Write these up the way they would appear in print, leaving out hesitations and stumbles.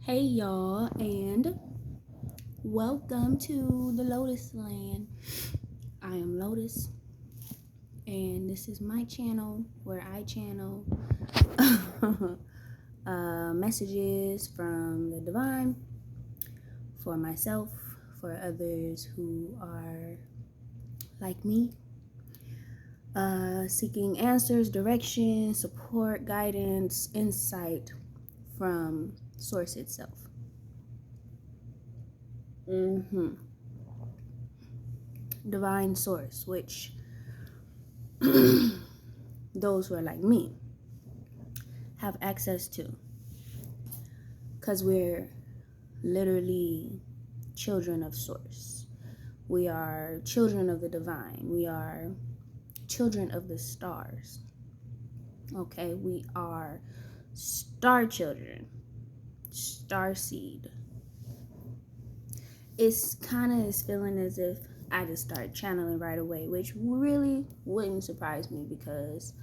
Hey y'all, and welcome to the Lotus Land. I am Lotus, and this is my channel where I channel messages from the divine for myself, for others who are like me, seeking answers, direction, support, guidance, insight from Source itself. Divine Source, which those who are like me have access to, because we're literally children of Source. We are children of the divine. We are children of the stars. Okay, we are star children, star seed. It's kind of is feeling as if I just start channeling right away, which really wouldn't surprise me, because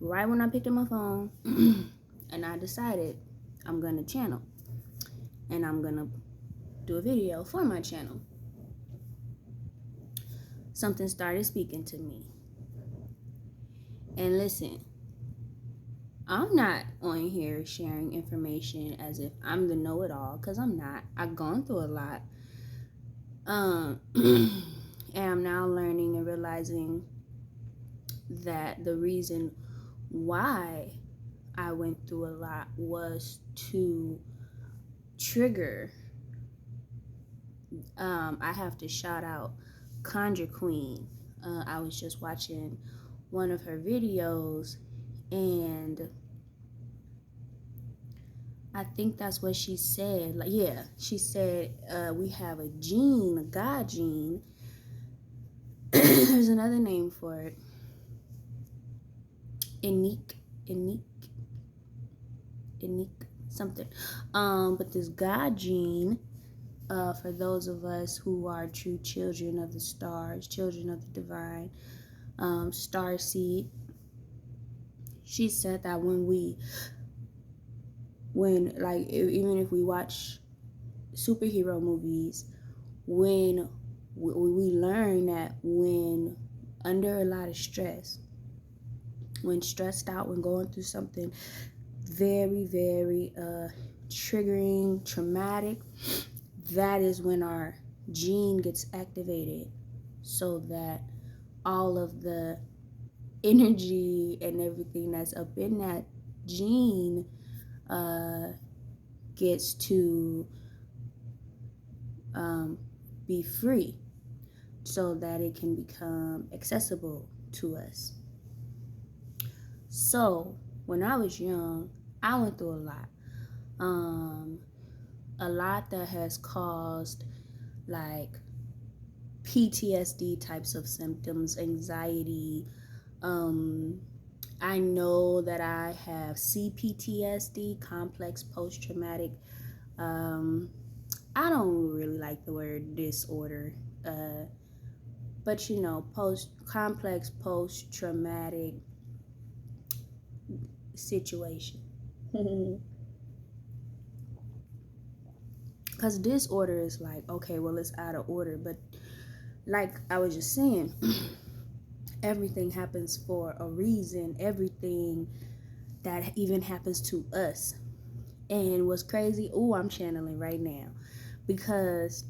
right when I picked up my phone and I decided I'm gonna channel and I'm gonna do a video for my channel, something started speaking to me. And listen, I'm not on here sharing information as if I'm the know-it-all, because I'm not. I've gone through a lot. And I'm now learning and realizing that the reason why I went through a lot was to trigger. I have to shout out Conjure Queen. I was just watching one of her videos, and I think that's what she said. Like, yeah, she said we have a gene, a God gene. There's another name for it. Unique, something. But this God gene, for those of us who are true children of the stars, children of the divine, star seed. She said that even if we watch superhero movies, when we learn that when under a lot of stress, when stressed out, when going through something very, very triggering, traumatic, that is when our gene gets activated, so that all of the energy and everything that's up in that gene gets to be free, so that it can become accessible to us. So when I was young, I went through a lot that has caused like PTSD types of symptoms, anxiety. I know that I have CPTSD, complex post-traumatic. I don't really like the word disorder, but complex post-traumatic situation. Because disorder is like, okay, well, it's out of order. But like I was just saying, everything happens for a reason. Everything that even happens to us. And what's crazy, I'm channeling right now, because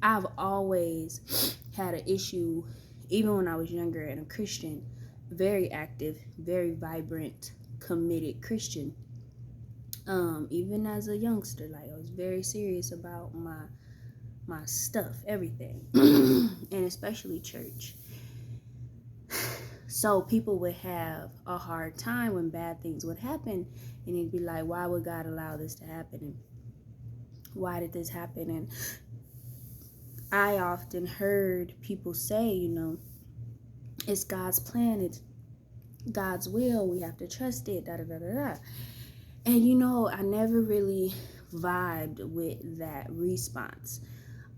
I've always had an issue, even when I was younger and a Christian, very active, very vibrant, committed Christian. Even as a youngster, like I was very serious about my stuff, everything, and especially church. So people would have a hard time when bad things would happen, and it'd be like, why would God allow this to happen? And why did this happen? And I often heard people say, it's God's plan, it's God's will, we have to trust it, da da da da da. And I never really vibed with that response.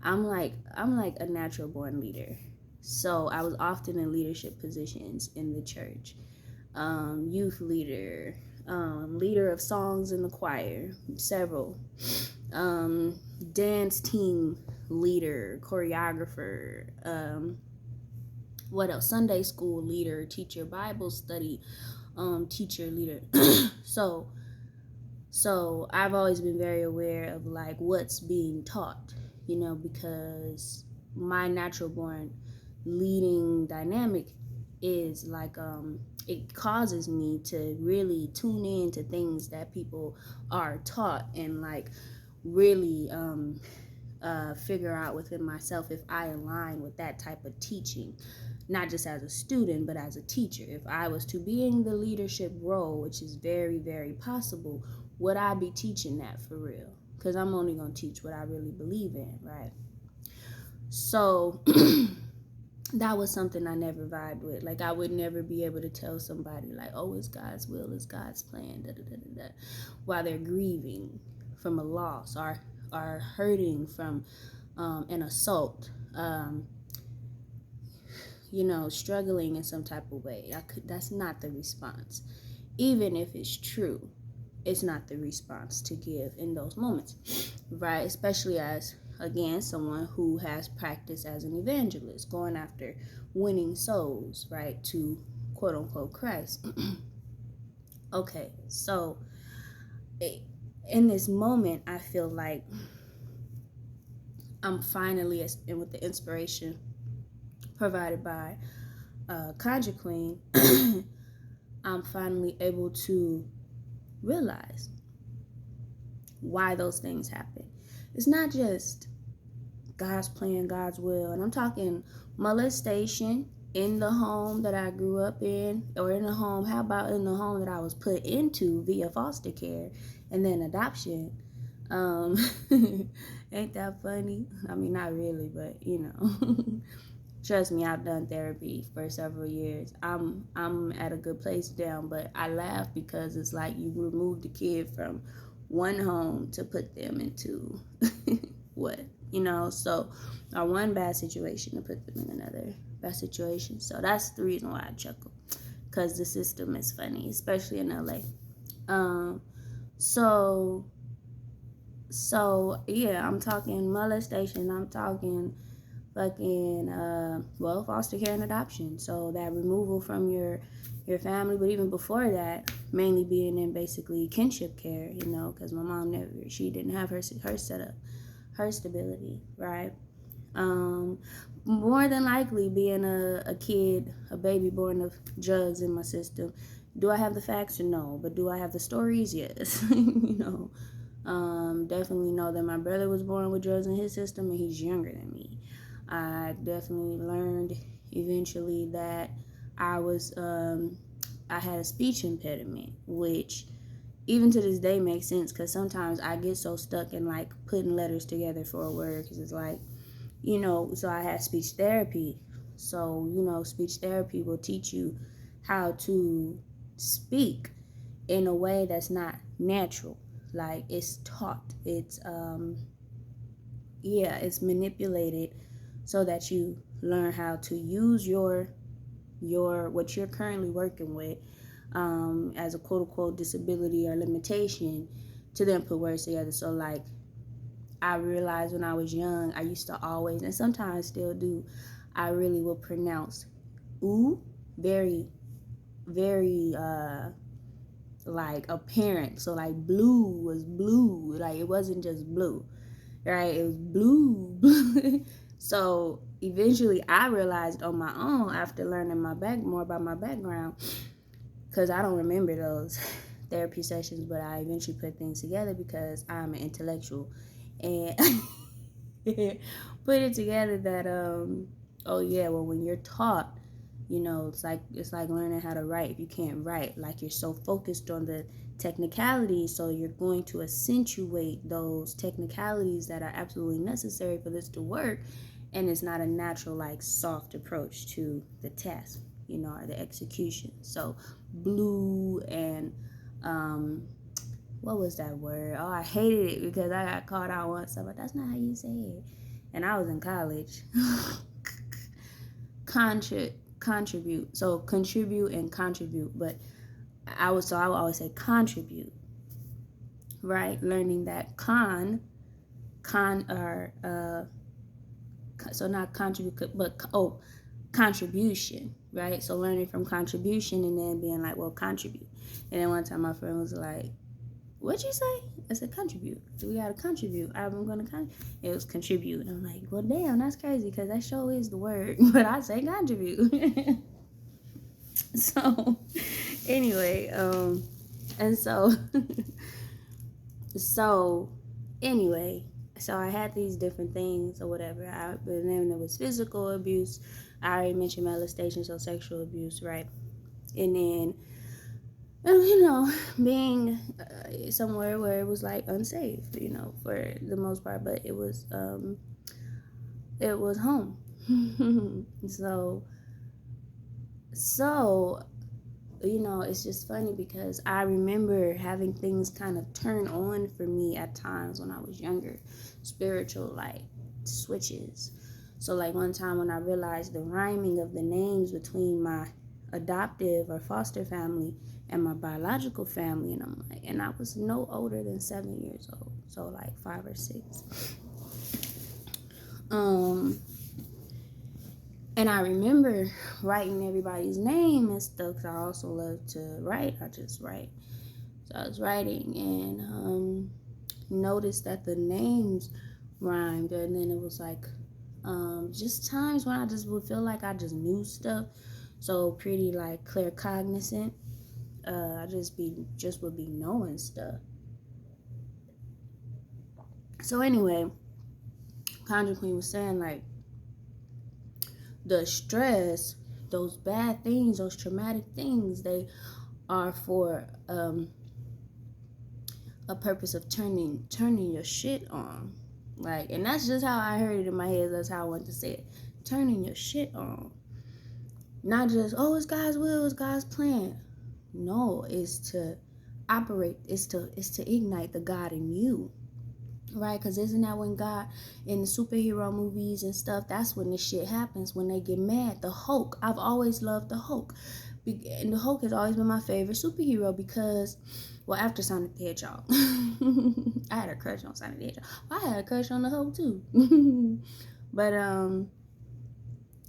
I'm like a natural born leader. So I was often in leadership positions in the church, youth leader, leader of songs in the choir, several. Dance team leader, choreographer, what else? Sunday school leader, teacher, Bible study, teacher, leader. so I've always been very aware of like what's being taught, because my natural born leading dynamic is like it causes me to really tune in to things that people are taught and like really figure out within myself if I align with that type of teaching, not just as a student but as a teacher. If I was to be in the leadership role, which is very, very possible, would I be teaching that for real? Because I'm only going to teach what I really believe in, right? So that was something I never vibed with. Like, I would never be able to tell somebody like, oh, it's God's will, it's God's plan, da da da da da, while they're grieving from a loss or are hurting from an assault, struggling in some type of way. That's not the response. Even if it's true, it's not the response to give in those moments, right? Especially as, again, someone who has practiced as an evangelist, going after winning souls, right, to quote unquote Christ. Okay, so in this moment, I feel like I'm finally, and with the inspiration provided by Conjure Queen, I'm finally able to realize why those things happen. It's not just God's plan, God's will, and I'm talking molestation in the home that I grew up in, or in the home, how about in the home that I was put into via foster care and then adoption. Ain't that funny? I mean, not really, but trust me, I've done therapy for several years. I'm at a good place now, but I laugh because it's like you remove the kid from one home to put them into what, so or one bad situation to put them in another bad situation. So that's the reason why I chuckle, because the system is funny, especially in LA. So yeah, I'm talking molestation, I'm talking fucking foster care and adoption. So that removal from your family, but even before that, mainly being in basically kinship care, because my mom she didn't have her setup, her stability, right? More than likely being a kid, a baby born of drugs in my system. Do I have the facts? No. But do I have the stories? Yes. Definitely know that my brother was born with drugs in his system and he's younger than me. I definitely learned eventually that I had a speech impediment, which even to this day makes sense, because sometimes I get so stuck in like putting letters together for a word, because it's like, so I had speech therapy. So, speech therapy will teach you how to speak in a way that's not natural. Like, it's taught. It's it's manipulated so that you learn how to use your what you're currently working with as a quote unquote disability or limitation, to then put words together. So like, I realized when I was young, I used to always, and sometimes still do, I really will pronounce ooh very, very like apparent. So like blue was blue, like it wasn't just blue, right? It was blue. So eventually I realized on my own, after learning more about my background, because I don't remember those therapy sessions, but I eventually put things together because I'm an intellectual, and put it together that when you're taught, it's like learning how to write. If you can't write, like, you're so focused on the technicalities, so you're going to accentuate those technicalities that are absolutely necessary for this to work, and it's not a natural, like, soft approach to the task, or the execution. So blue and what was that word? Oh, I hated it because I got called out once. So, but that's not how you say it. And I was in college. Contribute. So contribute and contribute. But I would always say contribute, right? Learning that or so not contribute, but contribution, right? So learning from contribution and then being like, well, contribute. And then one time my friend was like, what'd you say? I said, contribute. We gotta contribute. I'm gonna It was contribute. And I'm like, well, damn, that's crazy because that sure is the word, but I say contribute. So, anyway, and so, so, anyway, so I had these different things or whatever. But then there was physical abuse. I already mentioned molestation, so sexual abuse, right? And then, being somewhere where it was like unsafe, for the most part, but it was home. so it's just funny because I remember having things kind of turn on for me at times when I was younger, spiritual like switches. So like one time when I realized the rhyming of the names between my adoptive or foster family and my biological family, and I was no older than 7 years old, so like 5 or 6. And I remember writing everybody's name and stuff because I also love to write. I just write. So I was writing and noticed that the names rhymed, and then it was like just times when I just would feel like I just knew stuff. So pretty like claircognizant. I would be knowing stuff. So anyway, Conjure Queen was saying like the stress, those bad things, those traumatic things, they are for a purpose of turning your shit on. Like, and that's just how I heard it in my head. That's how I want to say it. Turning your shit on. Not just, oh, it's God's will, it's God's plan. No, it's to operate, it's to ignite the God in you. Right? Because isn't that when God, in the superhero movies and stuff, that's when this shit happens, when they get mad. The Hulk, I've always loved the Hulk. And the Hulk has always been my favorite superhero because, well, after Sonic the Hedgehog. I had a crush on Sonic the Hedgehog. I had a crush on the Hulk too. But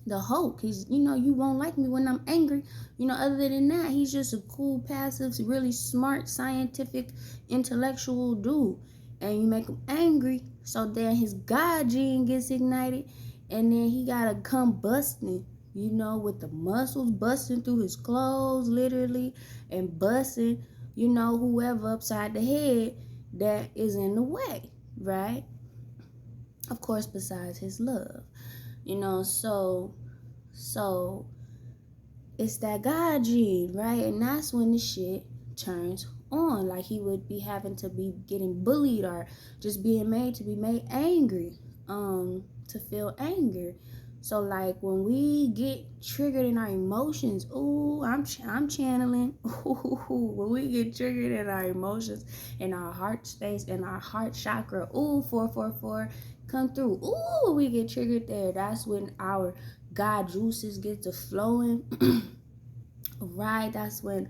the Hulk, he's, you won't like me when I'm angry. Other than that, he's just a cool, passive, really smart, scientific, intellectual dude. And you make him angry, so then his God gene gets ignited, and then he gotta come busting, with the muscles busting through his clothes, literally, and busting, whoever upside the head that is in the way, right? Of course, besides his love, so it's that God gene, right? And that's when the shit turns on. Like he would be having to be getting bullied or just being made to be made angry, to feel anger. So like when we get triggered in our emotions, ooh, I'm channeling. Ooh, when we get triggered in our emotions, in our heart space, in our heart chakra, ooh, 444, come through. Ooh, when we get triggered there, that's when our God juices get to flowing. Right, that's when,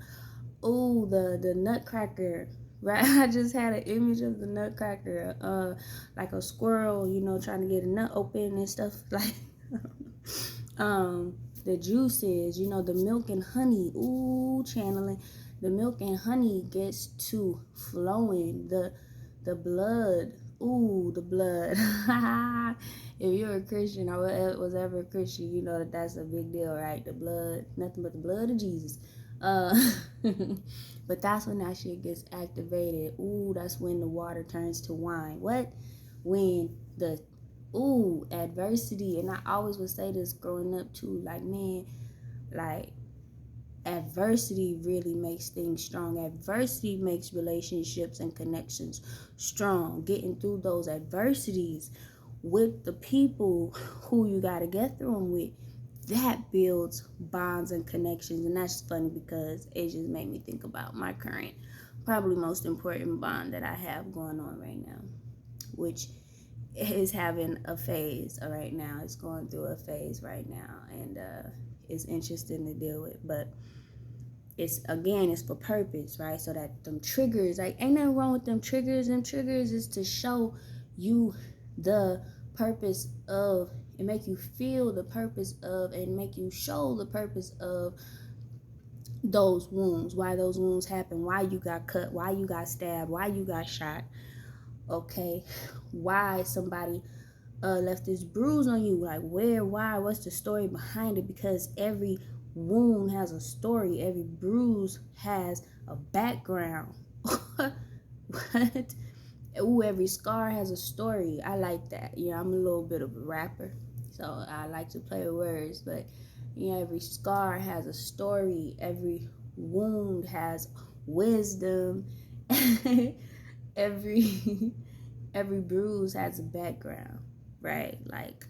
ooh, the nutcracker, right? I just had an image of the nutcracker, like a squirrel, trying to get a nut open and stuff like. The juices, the milk and honey, ooh, channeling. The milk and honey gets to flowing. The blood, ooh, the blood. If you're a Christian or was ever a Christian, you know that's a big deal, right? The blood, nothing but the blood of Jesus. But that's when that shit gets activated. Ooh, that's when the water turns to wine. What? When the adversity, and I always would say this growing up too, like, man, like, adversity really makes things strong. Adversity makes relationships and connections strong. Getting through those adversities with the people who you got to get through them with, that builds bonds and connections. And that's funny because it just made me think about my current, probably most important bond that I have going on right now, which is having a phase right now. It's going through a phase right now, and it's interesting to deal with. But it's for purpose, right? So that them triggers, like, ain't nothing wrong with them triggers. Them triggers is to show you the purpose of, and make you feel the purpose of, and make you show the purpose of those wounds, why those wounds happen, why you got cut, why you got stabbed, why you got shot, okay? Why somebody left this bruise on you, like where, why, what's the story behind it? Because every wound has a story, every bruise has a background. What? Ooh, every scar has a story. I like that. I'm a little bit of a rapper, so I like to play with words, but every scar has a story, every wound has wisdom. every every bruise has a background, right? Like,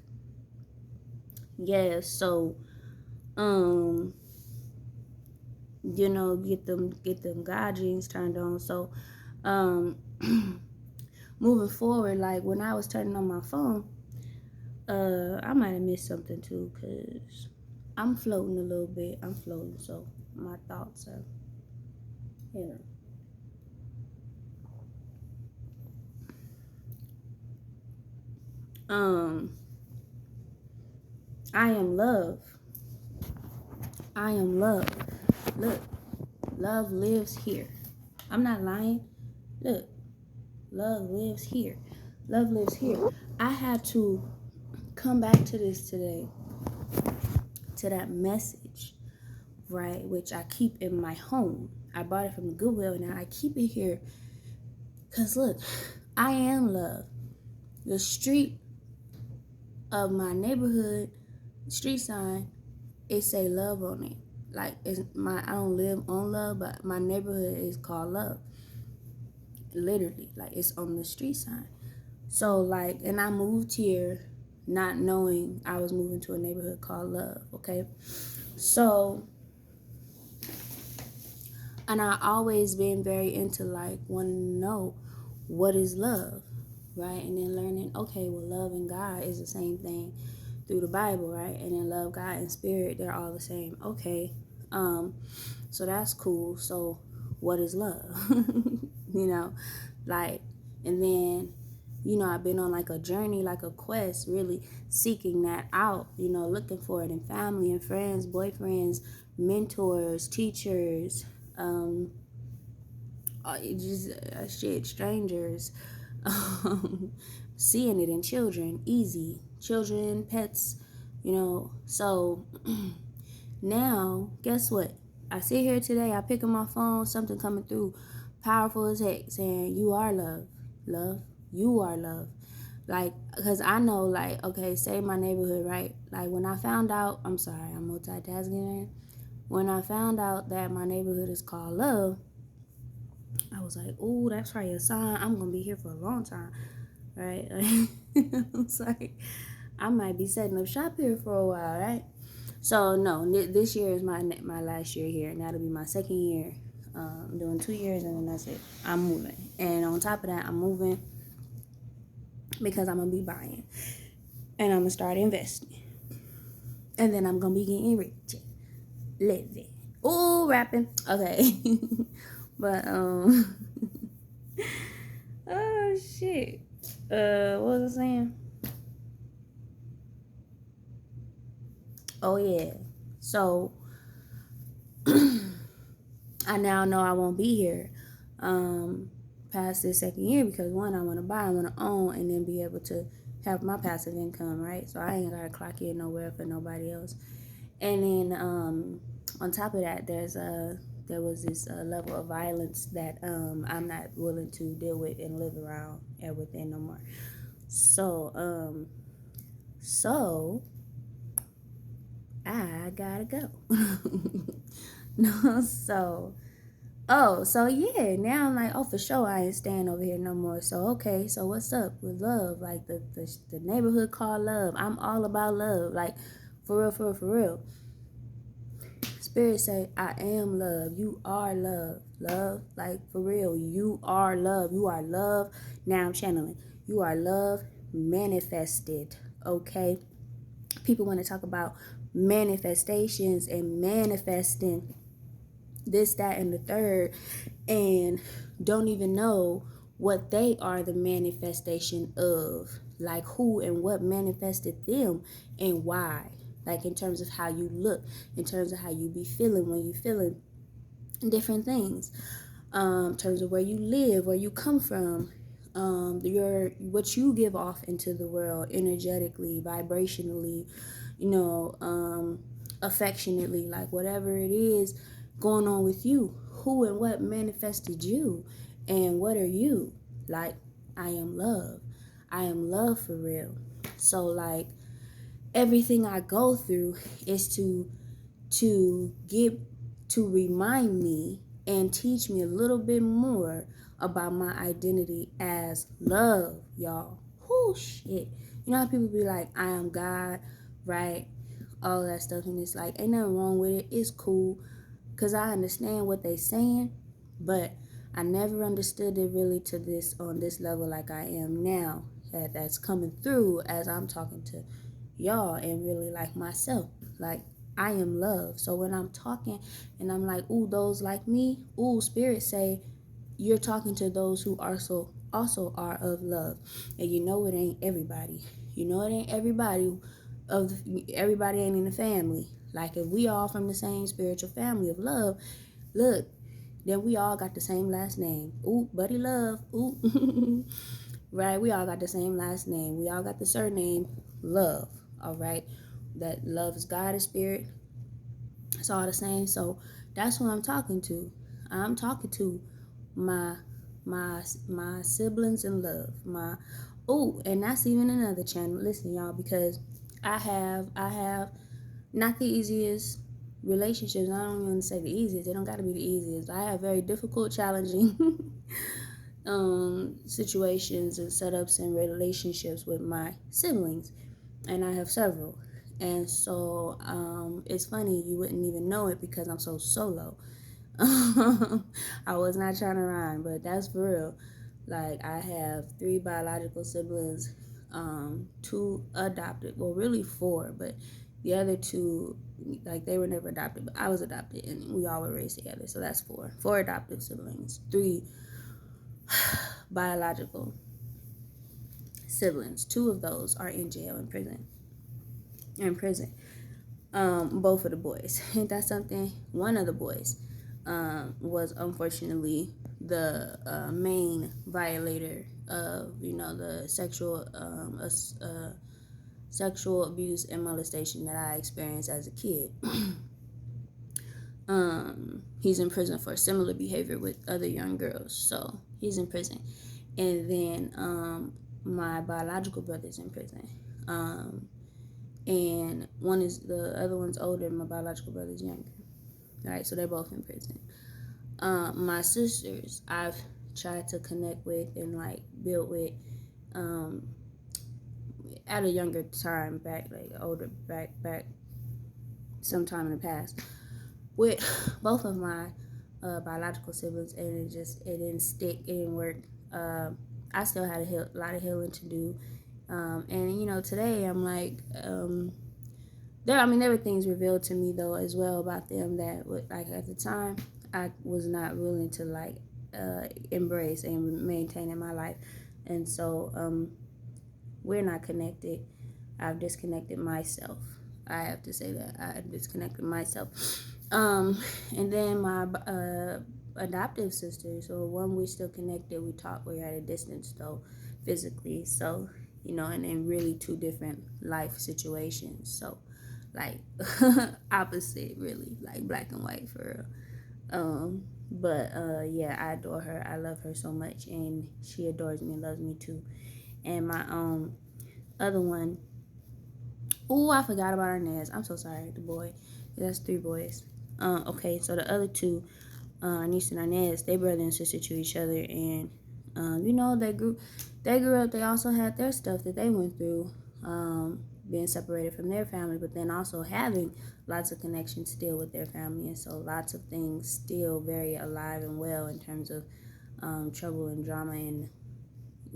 yeah, so get them God genes turned on. So moving forward, like when I was turning on my phone, I might have missed something too, because I'm floating a little bit. I'm floating, so my thoughts are, I am love. I am love. Look, love lives here. I'm not lying. Look, love lives here. Love lives here. I had to come back to this today, to that message, right, which I keep in my home. I bought it from the Goodwill, and I keep it here because, look, I am love. The street of my neighborhood, street sign, it say love on it. Like, I don't live on love, but my neighborhood is called love. Literally, like, it's on the street sign. So, like, and I moved here not knowing I was moving to a neighborhood called love, okay? So, and I always been very into, like, wanting to know what is love, right? And then learning, okay, well, love and God is the same thing through the Bible, right? And then love, God, and spirit, they're all the same. Okay, so that's cool. So what is love? Like, and then, I've been on like a journey, like a quest, really seeking that out, looking for it in family and friends, boyfriends, mentors, teachers, strangers, seeing it in children, easy, children, pets, so now, guess what? I sit here today, I pick up my phone, something coming through, powerful as heck, saying, you are love. Love, you are love. Like, because I know, like, okay, say my neighborhood, right? Like, when I found out, I'm sorry, I'm multitasking. When I found out that my neighborhood is called love, I was like, oh, that's probably a sign I'm going to be here for a long time, right? It's like, I might be setting up shop here for a while, right? So, no, this year is my last year here, and that'll be my second year. I'm doing 2 years, and then that's it. I'm moving. And on top of that, I'm moving because I'm going to be buying. And I'm going to start investing. And then I'm going to be getting rich. Living. Ooh, rapping. Okay. But, oh, shit. What was I saying? Oh, yeah. So, I now know I won't be here past this second year because, one, I want to buy, I want to own, and then be able to have my passive income, right? So I ain't got to clock in nowhere for nobody else. And then on top of that, there was this level of violence that I'm not willing to deal with and live around and within no more. So I gotta go. No, so yeah, now I'm like, oh, for sure I ain't staying over here no more. So okay, so what's up with love? Like the neighborhood called love. I'm all about love, like for real. Spirit say, I am love. You are love. Love, like for real. You are love. You are love. Now I'm channeling. You are love manifested. Okay. People want to talk about manifestations and manifesting. this, that, and the third, and don't even know what they are the manifestation of, like who and what manifested them and why, like in terms of how you look, in terms of how you be feeling when you feeling different things, in terms of where you live, where you come from, your what you give off into the world energetically, vibrationally, affectionately, like whatever it is going on with you, who and what manifested you, and what are you? Like, I am love. I am love for real. So like everything I go through is to get to remind me and teach me a little bit more about my identity as love, y'all. Whoo, shit. You know how people be like, I am God, right? All that stuff, and it's like, ain't nothing wrong with it. It's cool, because I understand what they saying, but I never understood it really to this, on this level like I am now. That's coming through as I'm talking to y'all, and really like myself. Like, I am love. So when I'm talking and I'm like, ooh, those like me, ooh, spirit say you're talking to those who also are of love. And you know it ain't everybody. You know it ain't everybody. Everybody ain't in the family. Like, if we all from the same spiritual family of love, look, then we all got the same last name. Ooh, buddy love. Ooh. Right? We all got the same last name. We all got the surname love. All right? That love is God and spirit. It's all the same. So that's what I'm talking to. I'm talking to my my siblings in love. And that's even another channel. Listen, y'all, because I have not the easiest relationships. I don't even say the easiest. They don't got to be the easiest. I have very difficult, challenging situations and setups and relationships with my siblings, and I have several. And so it's funny, you wouldn't even know it because I'm so solo. I was not trying to rhyme, but that's for real. Like, I have 3 biological siblings, 2 adopted, well, really 4, but the other 2, like, they were never adopted, but I was adopted, and we all were raised together, so that's 4 adoptive siblings, 3 biological siblings. 2 of those are in jail, in prison. Both of the boys. Ain't that something? One of the boys was unfortunately the main violator of, the sexual abuse and molestation that I experienced as a kid. He's in prison for similar behavior with other young girls, so he's in prison. And then my biological brother's in prison. And the other one's older, and my biological brother's younger. All right, so they're both in prison. My sisters, I've tried to connect with and like build with at a younger time, back sometime in the past, with both of my biological siblings, and it didn't stick, it didn't work. I still had a lot of healing to do, and today I'm like, there were things revealed to me though as well about them that, like, at the time I was not willing to like embrace and maintain in my life, and so we're not connected. I've disconnected myself. I have to say that I disconnected myself. And then my adoptive sisters, so one we're still connected. We talk. We're at a distance though, physically. So and in really 2 different life situations. So like opposite, really, like black and white for real. But yeah, I adore her. I love her so much, and she adores me and loves me too. And my other one, oh, I forgot about Inez. I'm so sorry, the boy. That's 3 boys. Okay, so the other 2, Anissa and Inez, they brother and sister to each other, and they grew up. They also had their stuff that they went through, being separated from their family, but then also having lots of connections still with their family, and so lots of things still very alive and well in terms of trouble and drama and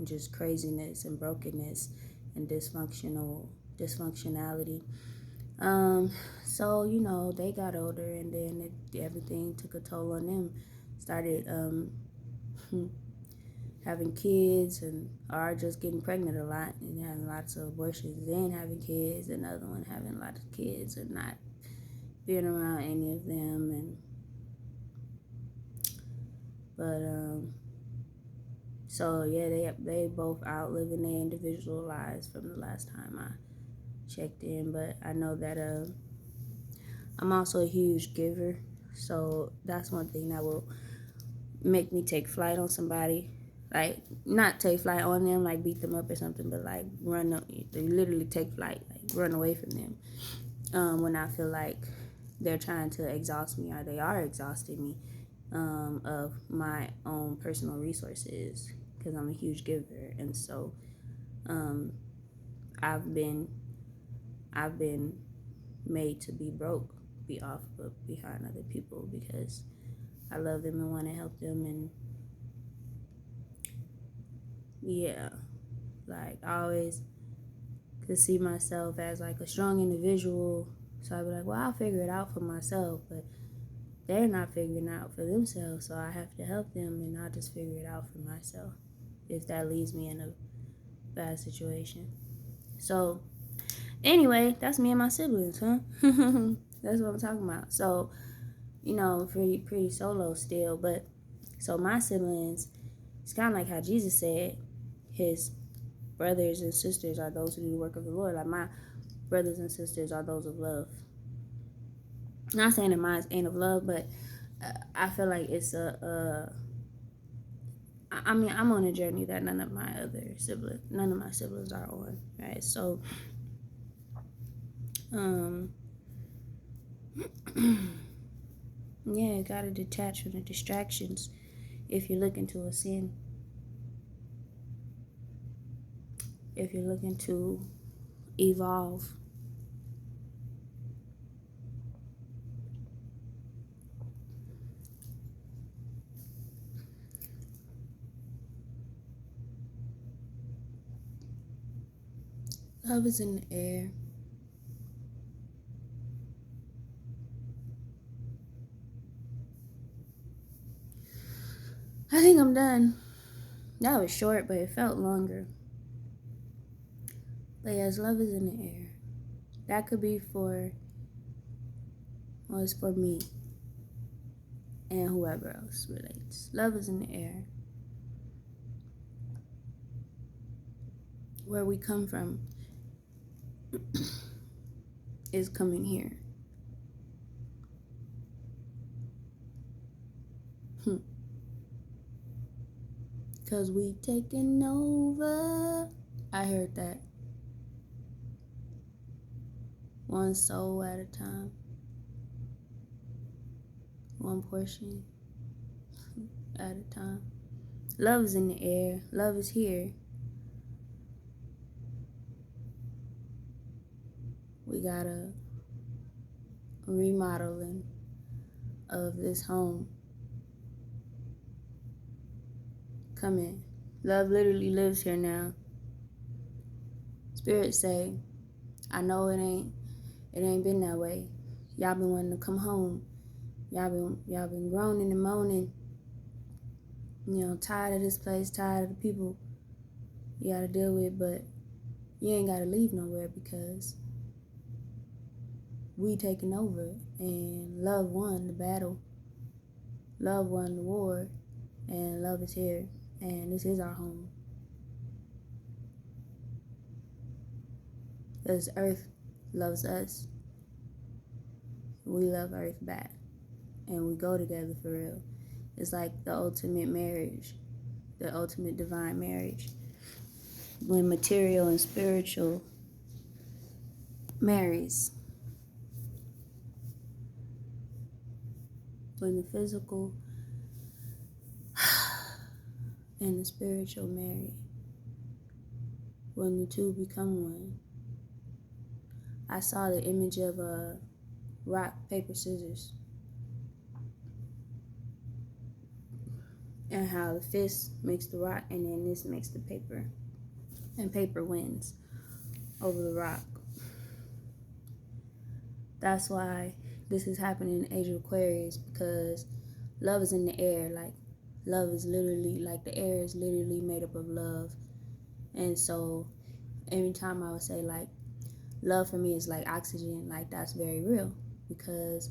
just craziness and brokenness and dysfunctionality. So they got older, and then everything took a toll on them. Started having kids, and are just getting pregnant a lot and having lots of abortions, then having kids, another one having lots of kids and not being around any of them. And but so yeah, they both out living their individual lives from the last time I checked in. But I know that I'm also a huge giver, so that's one thing that will make me take flight on somebody. Like, not take flight on them, like beat them up or something, but like they literally take flight, like run away from them. When I feel like they're trying to exhaust me, or they are exhausting me of my own personal resources, because I'm a huge giver. And so I've been made to be broke, be off behind other people, because I love them and want to help them. And yeah, like, I always could see myself as like a strong individual, so I'd be like, well, I'll figure it out for myself. But they're not figuring it out for themselves, so I have to help them, and I'll just figure it out for myself if that leaves me in a bad situation. So anyway, that's me and my siblings, huh? That's what I'm talking about. So pretty solo still. But so my siblings, it's kind of like how Jesus said his brothers and sisters are those who do the work of the Lord. Like, my brothers and sisters are those of love. Not saying that mine ain't of love, but I feel like it's I mean, I'm on a journey that none of my siblings are on, right? So, yeah, you gotta detach from the distractions if you're looking to ascend. If you're looking to evolve. Love is in the air. I think I'm done. That was short, but it felt longer. But yes, love is in the air. That could be it's for me and whoever else relates. Love is in the air. Where we come from is coming here. Cause we taking over. I heard that. One soul at a time. One portion at a time. Love is in the air. Love is here. We got a remodeling of this home coming. Love literally lives here now. Spirits say, I know it ain't been that way. Y'all been wanting to come home. Y'all been groaning and moaning. Tired of this place, tired of the people you gotta deal with, but you ain't gotta leave nowhere, because we taking over, and love won the battle. Love won the war, and love is here, and this is our home. Because Earth loves us. We love Earth back, and we go together for real. It's like the ultimate marriage, the ultimate divine marriage. When material and spiritual marries. When the physical and the spiritual marry. When the two become one. I saw the image of a rock, paper, scissors. And how the fist makes the rock, and then this makes the paper. And paper wins over the rock. That's why this is happening in Age of Aquarius, because love is in the air. Like, love is literally, like, the air is literally made up of love. And so every time I would say, like, love for me is like oxygen, like, that's very real, because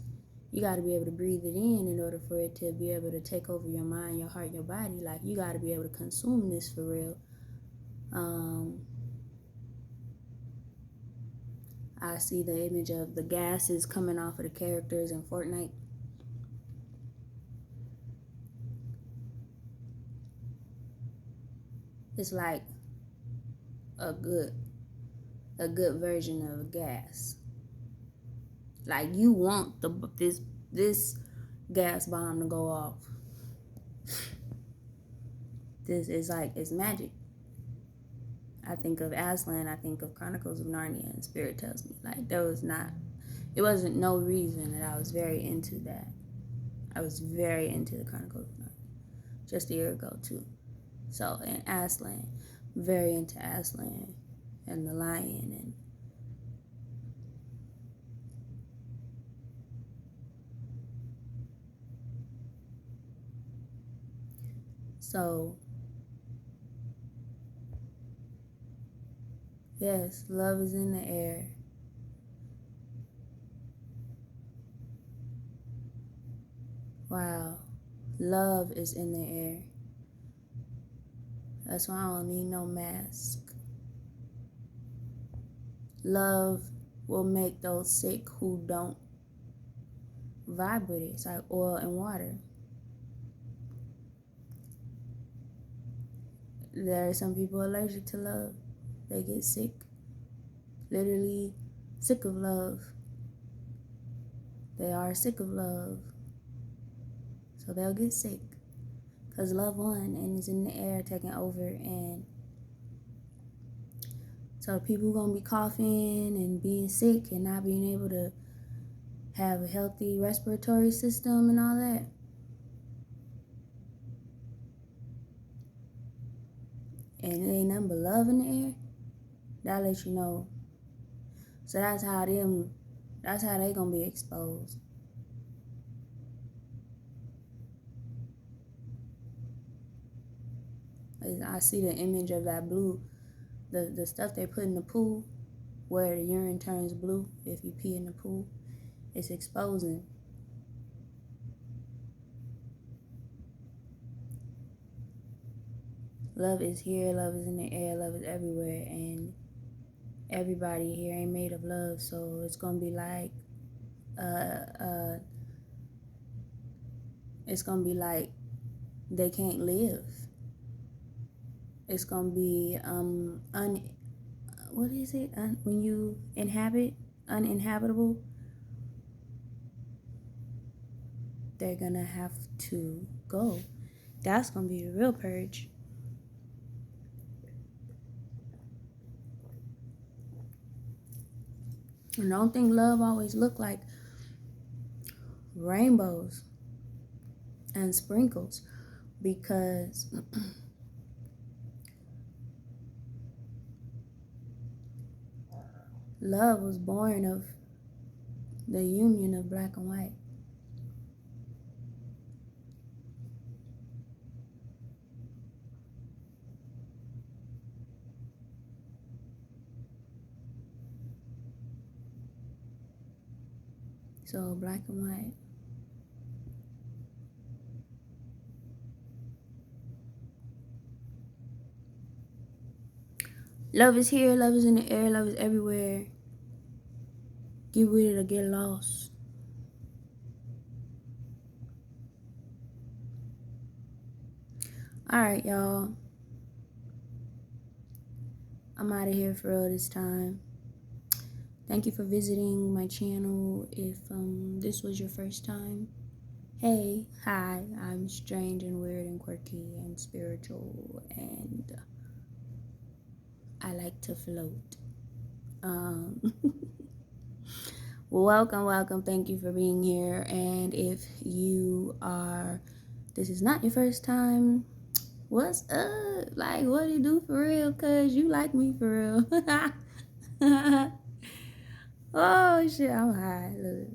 you got to be able to breathe it in order for it to be able to take over your mind, your heart, your body. Like, you got to be able to consume this for real. I see the image of the gases coming off of the characters in Fortnite. It's like a good version of a gas. Like, you want this gas bomb to go off. This is like, it's magic. I think of Aslan, I think of Chronicles of Narnia, and Spirit tells me, like, it wasn't no reason that I was very into that. I was very into the Chronicles of Narnia just a year ago too. So, and Aslan, very into Aslan and the lion, and so yes, love is in the air. Wow, love is in the air. That's why I don't need no mask. Love will make those sick who don't vibe with it. It's like oil and water. There are some people allergic to love. They get sick. Literally sick of love. They are sick of love. So they'll get sick. Because love won and is in the air taking over. And so people going to be coughing and being sick and not being able to have a healthy respiratory system and all that. And it ain't nothing but love in the air. That lets you know. So that's how they gonna be exposed. I see the image of that blue, the stuff they put in the pool, where the urine turns blue if you pee in the pool. It's exposing. Love is here, love is in the air, love is everywhere, and everybody here ain't made of love, so it's gonna be like it's gonna be like they can't live. It's gonna be what is it? When you inhabit uninhabitable, they're gonna have to go. That's gonna be a real purge. And I don't think love always look like rainbows and sprinkles, because love was born of the union of black and white. So black and white. Love is here, love is in the air, love is everywhere. Get with it or get lost. Alright, y'all. I'm out of here for real this time. Thank you for visiting my channel. If this was your first time, hey, hi, I'm strange and weird and quirky and spiritual, and I like to float. Welcome. Thank you for being here. And if this is not your first time, what's up? Like, what do you do for real? Cause you like me for real. Oh shit, I'm high. Look.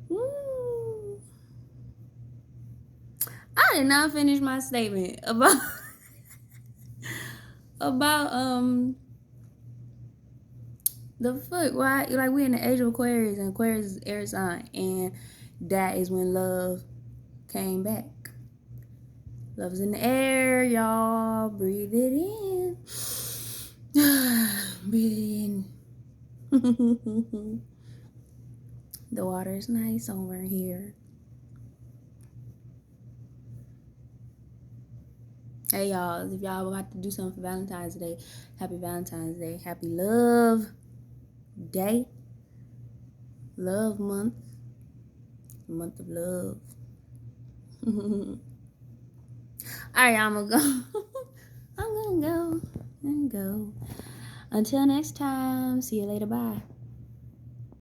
Woo. I did not finish my statement about about the fuck. Why? Like, we in the age of Aquarius, and Aquarius is air sign, and that is when love came back. Love's in the air, y'all. Breathe it in. Breathe it in. The water is nice over here. Hey, y'all. If y'all about to do something for Valentine's Day, happy Valentine's Day. Happy Love Day. Love Month. Month of love. Alright, I'm gonna go. I'm gonna go and go. Until next time, see you later. Bye.